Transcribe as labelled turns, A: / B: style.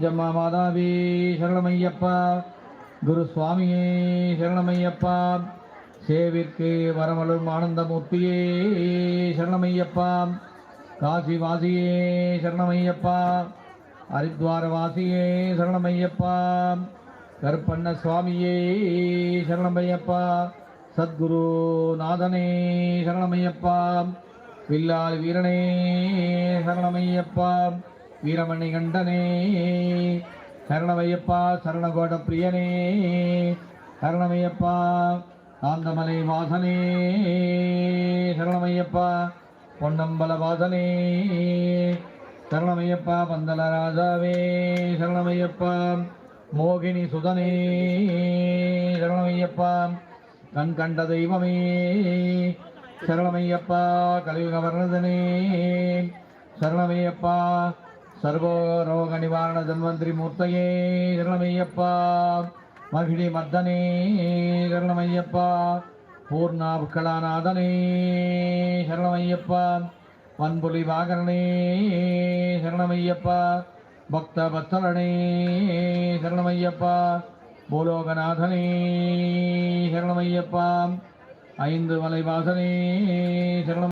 A: ஜம்மா மாதாவி சரணமையப்பா. குரு சுவாமியே சரணமையப்பா. சேவிற்கு வரமலும் ஆனந்தமூர்த்தியே சரணமையப்பா. காசி வாசியே சரணமையப்பா. ஹரித்வார வாசியே சரணமையப்பா. கருப்பண்ண சுவாமியே சரணமையப்பா. சத்குரு நாதனே சரணமையப்பா. வில்லால் வீரனே சரணமையப்பா. வீரமணி கண்டனே சரணமையப்பா. சரணகோட பிரியனே சரணமையப்பா. ஆந்தமலை வாசனே சரணமையப்பா. பொன்னம்பல வாசனே சரணமையப்பா. பந்தல ராஜாவே சரணமையப்பா. மோகினி சுதனே சரணமையப்பா. கண் கண்ட தெய்வமே சரணமையப்பா. கலியுக வர்ணதனே சரணமையப்பா. சர்வோரோக நிவாரண தன்வந்திரி மூர்த்தையே சரணமையப்பா. மகிழி மர்தனே சரணமையப்பா. பூர்ணாபுக்களாநாதனே சரணமையப்பா. பண்புலி வாகரனே சரணமையப்பா. பக்த பத்தலனே சரணமையப்பா. பூலோகநாதனே சரணமையப்பா. ஐந்து மலை வாசனே சரணம்.